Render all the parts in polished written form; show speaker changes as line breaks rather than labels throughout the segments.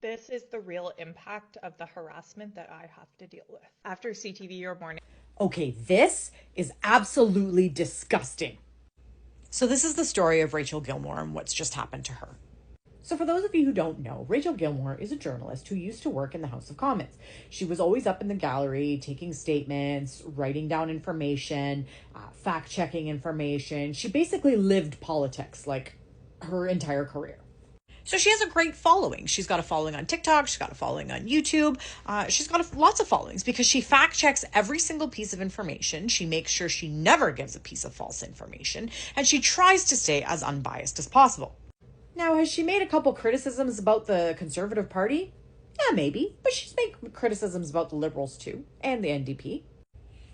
This is the real impact of the harassment that I have to deal with. After CTV Your Morning.
Okay, this is absolutely disgusting. So this is the story of Rachel Gilmore and what's just happened to her. So for those of you who don't know, Rachel Gilmore is a journalist who used to work in the House of Commons. She was always up in the gallery, taking statements, writing down information, fact-checking information. She basically lived politics like her entire career. So she has a great following. She's got a following on TikTok. She's got a following on YouTube. She's got lots of followings because she fact checks every single piece of information. She makes sure she never gives a piece of false information, and she tries to stay as unbiased as possible. Now, has she made a couple criticisms about the Conservative Party? Yeah, maybe, but she's made criticisms about the Liberals too, and the NDP.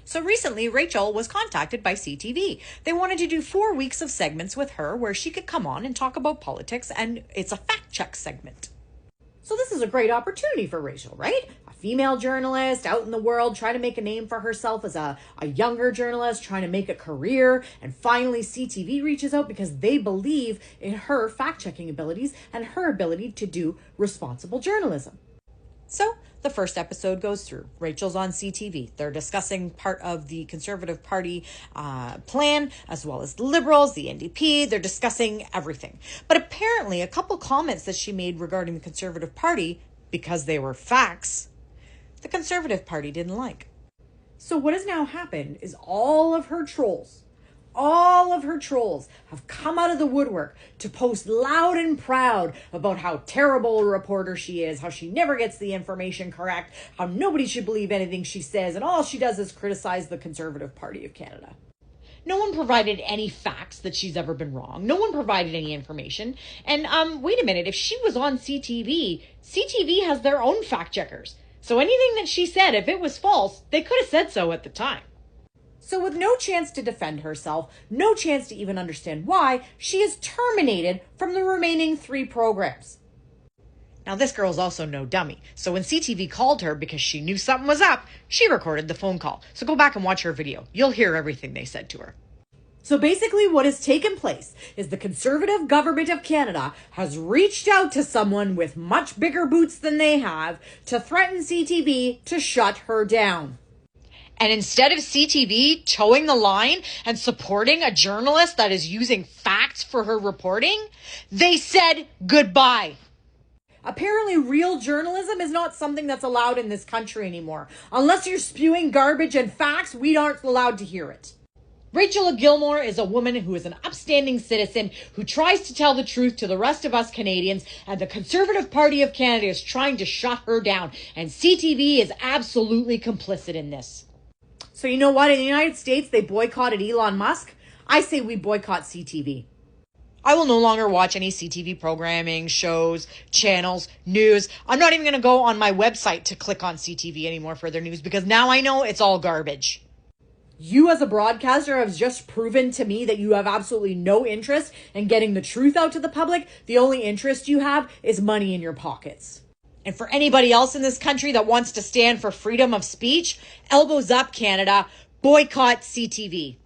So recently, Rachel was contacted by CTV. They wanted to do 4 weeks of segments with her where she could come on and talk about politics, and it's a fact check segment. So this is a great opportunity for Rachel, right? A female journalist out in the world trying to make a name for herself as a younger journalist, trying to make a career, and finally CTV reaches out because they believe in her fact-checking abilities and her ability to do responsible journalism. So the first episode goes through. Rachel's on CTV. They're discussing part of the Conservative Party plan, as well as the Liberals, the NDP. They're discussing everything. But apparently a couple comments that she made regarding the Conservative Party, because they were facts, the Conservative Party didn't like. So what has now happened is all of her trolls have come out of the woodwork to post loud and proud about how terrible a reporter she is, how she never gets the information correct, how nobody should believe anything she says, and all she does is criticize the Conservative Party of Canada. No one provided any facts that she's ever been wrong. No one provided any information. And wait a minute, if she was on CTV has their own fact checkers. So anything that she said, if it was false, they could have said so at the time. So with no chance to defend herself, no chance to even understand why, she is terminated from the remaining 3 programs. Now this girl's also no dummy. So when CTV called her because she knew something was up, she recorded the phone call. So go back and watch her video. You'll hear everything they said to her. So basically what has taken place is the Conservative government of Canada has reached out to someone with much bigger boots than they have to threaten CTV to shut her down. And instead of CTV towing the line and supporting a journalist that is using facts for her reporting, they said goodbye. Apparently, real journalism is not something that's allowed in this country anymore. Unless you're spewing garbage and facts, we aren't allowed to hear it. Rachel Gilmore is a woman who is an upstanding citizen who tries to tell the truth to the rest of us Canadians, and the Conservative Party of Canada is trying to shut her down, and CTV is absolutely complicit in this. So you know what? In the United States, they boycotted Elon Musk. I say we boycott CTV. I will no longer watch any CTV programming, shows, channels, news. I'm not even going to go on my website to click on CTV anymore for their news because now I know it's all garbage. You as a broadcaster have just proven to me that you have absolutely no interest in getting the truth out to the public. The only interest you have is money in your pockets. And for anybody else in this country that wants to stand for freedom of speech, elbows up, Canada, boycott CTV.